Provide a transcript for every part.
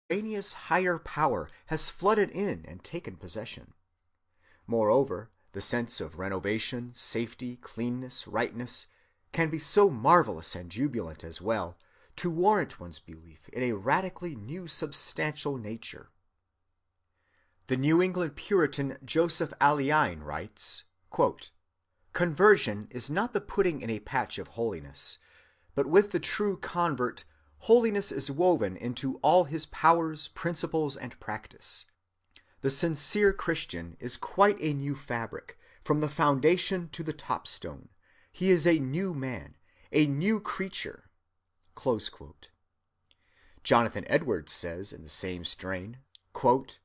extraneous higher power has flooded in and taken possession. Moreover, the sense of renovation, safety, cleanness, rightness can be so marvelous and jubilant as well, to warrant one's belief in a radically new substantial nature. The New England Puritan Joseph Alleine writes, quote, "Conversion is not the putting in a patch of holiness, but with the true convert, holiness is woven into all his powers, principles, and practice. The sincere Christian is quite a new fabric, from the foundation to the top-stone. He is a new man, a new creature." Close quote. Jonathan Edwards says in the same strain, quote,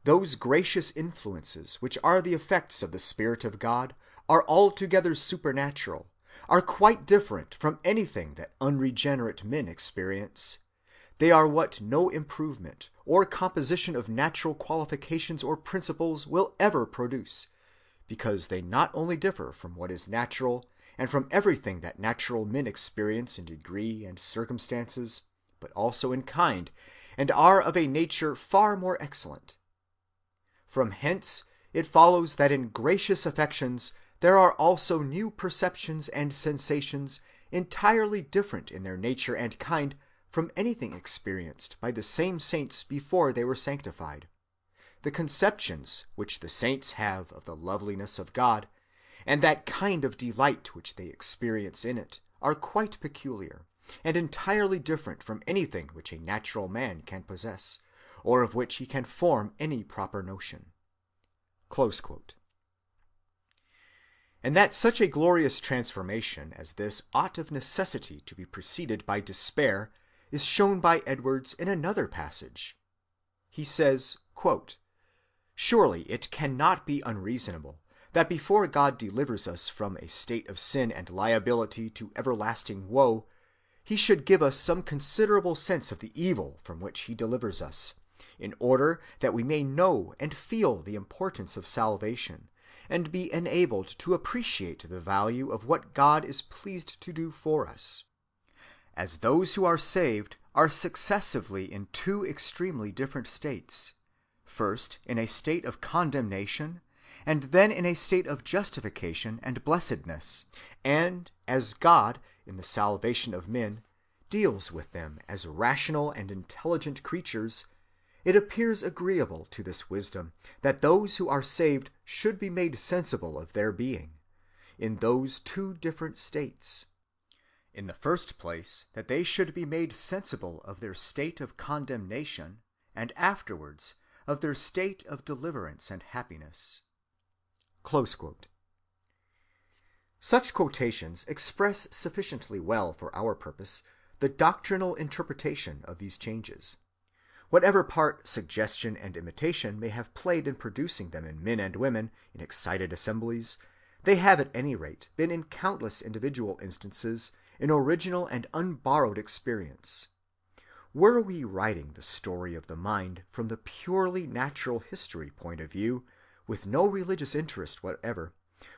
"Those gracious influences which are the effects of the Spirit of God are altogether supernatural, are quite different from anything that unregenerate men experience. They are what no improvement or composition of natural qualifications or principles will ever produce, because they not only differ from what is natural and from everything that natural men experience in degree and circumstances, but also in kind, and are of a nature far more excellent. From hence it follows that in gracious affections there are also new perceptions and sensations entirely different in their nature and kind from anything experienced by the same saints before they were sanctified. The conceptions which the saints have of the loveliness of God, and that kind of delight which they experience in it, are quite peculiar, and entirely different from anything which a natural man can possess, or of which he can form any proper notion." Close quote. And that such a glorious transformation as this ought of necessity to be preceded by despair is shown by Edwards in another passage. He says, quote, "Surely it cannot be unreasonable that before God delivers us from a state of sin and liability to everlasting woe, he should give us some considerable sense of the evil from which he delivers us, in order that we may know and feel the importance of salvation, and be enabled to appreciate the value of what God is pleased to do for us. As those who are saved are successively in two extremely different states, first in a state of condemnation, and then in a state of justification and blessedness, and as God, in the salvation of men, deals with them as rational and intelligent creatures, it appears agreeable to this wisdom that those who are saved should be made sensible of their being, in those two different states. In the first place, that they should be made sensible of their state of condemnation, and afterwards of their state of deliverance and happiness." Close quote. Such quotations express sufficiently well for our purpose the doctrinal interpretation of these changes. Whatever part suggestion and imitation may have played in producing them in men and women in excited assemblies, they have at any rate been in countless individual instances an original and unborrowed experience. Were we writing the story of the mind from the purely natural history point of view, with no religious interest whatever,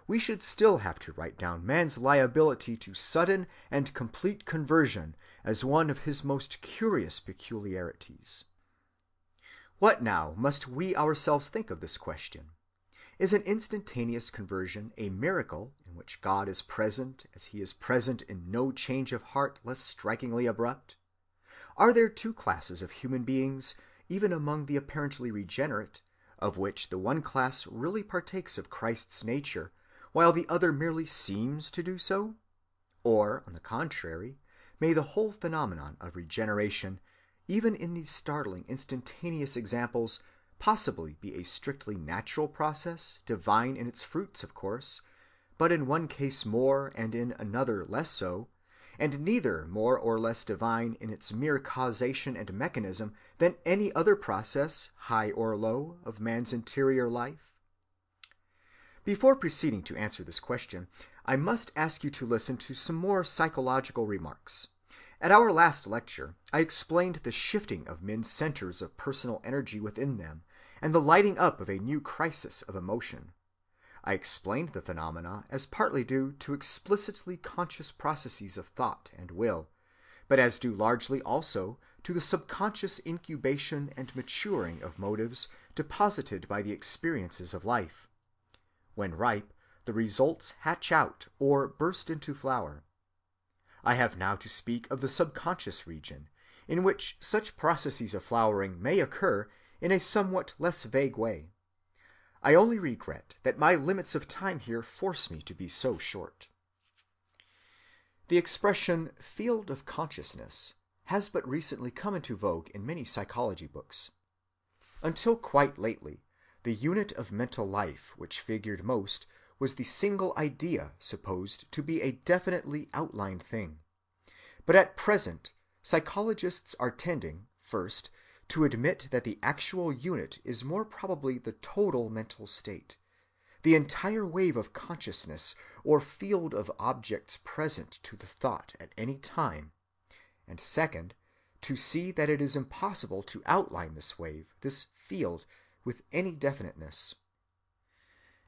we should still have to write down man's liability to sudden and complete conversion as one of his most curious peculiarities. What now must we ourselves think of this question? Is an instantaneous conversion a miracle in which God is present as he is present in no change of heart less strikingly abrupt? Are there two classes of human beings, even among the apparently regenerate, of which the one class really partakes of Christ's nature, while the other merely seems to do so? Or, on the contrary, may the whole phenomenon of regeneration, even in these startling instantaneous examples, possibly be a strictly natural process, divine in its fruits, of course, but in one case more and in another less so, and neither more or less divine in its mere causation and mechanism than any other process, high or low, of man's interior life? Before proceeding to answer this question, I must ask you to listen to some more psychological remarks. At our last lecture, I explained the shifting of men's centers of personal energy within them, and the lighting up of a new crisis of emotion. I explained the phenomena as partly due to explicitly conscious processes of thought and will, but as due largely also to the subconscious incubation and maturing of motives deposited by the experiences of life. When ripe, the results hatch out or burst into flower. I have now to speak of the subconscious region, in which such processes of flowering may occur in a somewhat less vague way. I only regret that my limits of time here force me to be so short. The expression "field of consciousness" has but recently come into vogue in many psychology books. Until quite lately, the unit of mental life which figured most was the single idea supposed to be a definitely outlined thing. But at present, psychologists are tending, first, to admit that the actual unit is more probably the total mental state, the entire wave of consciousness or field of objects present to the thought at any time, and second, to see that it is impossible to outline this wave, this field, with any definiteness.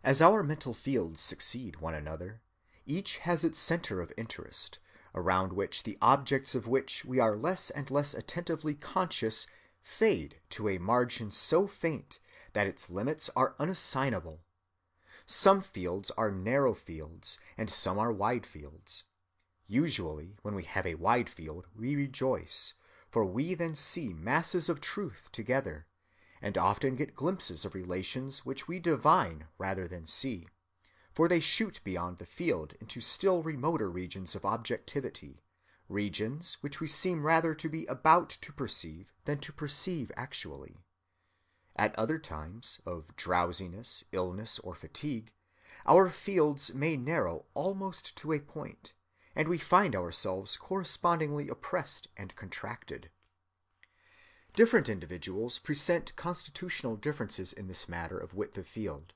As our mental fields succeed one another, each has its center of interest, around which the objects of which we are less and less attentively conscious fade to a margin so faint that its limits are unassignable. Some fields are narrow fields, and some are wide fields. Usually, when we have a wide field, we rejoice, for we then see masses of truth together, and often get glimpses of relations which we divine rather than see, for they shoot beyond the field into still remoter regions of objectivity, regions which we seem rather to be about to perceive than to perceive actually. At other times, of drowsiness, illness, or fatigue, our fields may narrow almost to a point, and we find ourselves correspondingly oppressed and contracted. Different individuals present constitutional differences in this matter of width of field.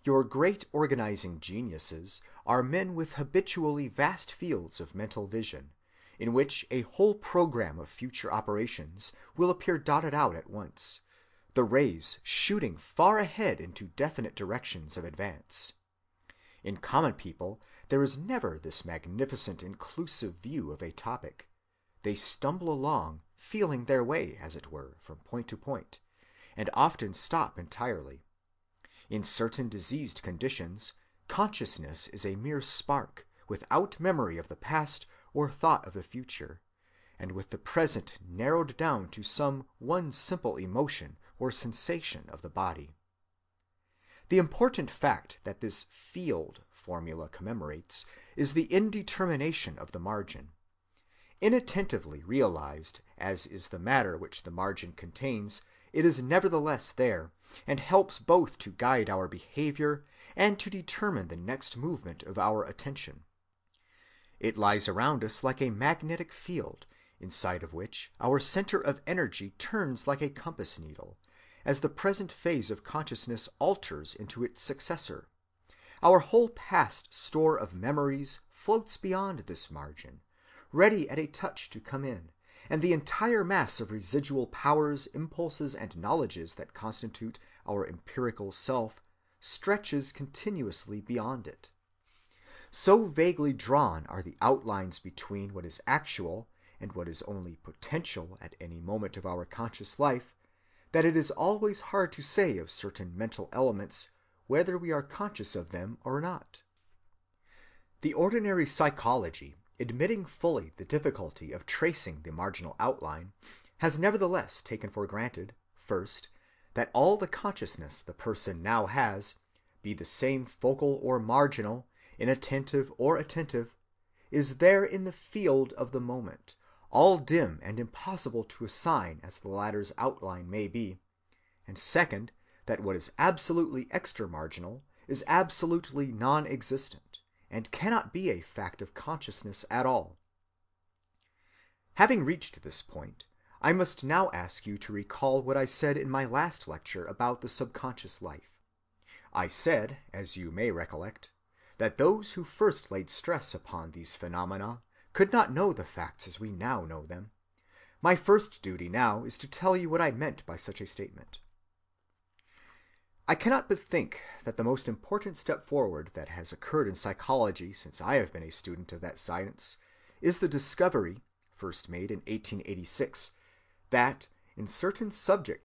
Your great organizing geniuses are men with habitually vast fields of mental vision, in which a whole program of future operations will appear dotted out at once, the rays shooting far ahead into definite directions of advance. In common people there is never this magnificent inclusive view of a topic. They stumble along, feeling their way, as it were, from point to point, and often stop entirely. In certain diseased conditions, consciousness is a mere spark, without memory of the past or thought of the future, and with the present narrowed down to some one simple emotion or sensation of the body. The important fact that this field formula commemorates is the indetermination of the margin. Inattentively realized as is the matter which the margin contains, it is nevertheless there, and helps both to guide our behavior and to determine the next movement of our attention. It lies around us like a magnetic field, inside of which our center of energy turns like a compass needle, as the present phase of consciousness alters into its successor. Our whole past store of memories floats beyond this margin, ready at a touch to come in, and the entire mass of residual powers, impulses, and knowledges that constitute our empirical self stretches continuously beyond it. So vaguely drawn are the outlines between what is actual and what is only potential at any moment of our conscious life, that it is always hard to say of certain mental elements whether we are conscious of them or not. The ordinary psychology, admitting fully the difficulty of tracing the marginal outline, has nevertheless taken for granted, first, that all the consciousness the person now has, be the same focal or marginal, inattentive or attentive, is there in the field of the moment, all dim and impossible to assign as the latter's outline may be, and second, that what is absolutely extramarginal is absolutely non-existent, and cannot be a fact of consciousness at all. Having reached this point, I must now ask you to recall what I said in my last lecture about the subconscious life. I said, as you may recollect, that those who first laid stress upon these phenomena could not know the facts as we now know them. My first duty now is to tell you what I meant by such a statement. I cannot but think that the most important step forward that has occurred in psychology since I have been a student of that science is the discovery, first made in 1886, that in certain subjects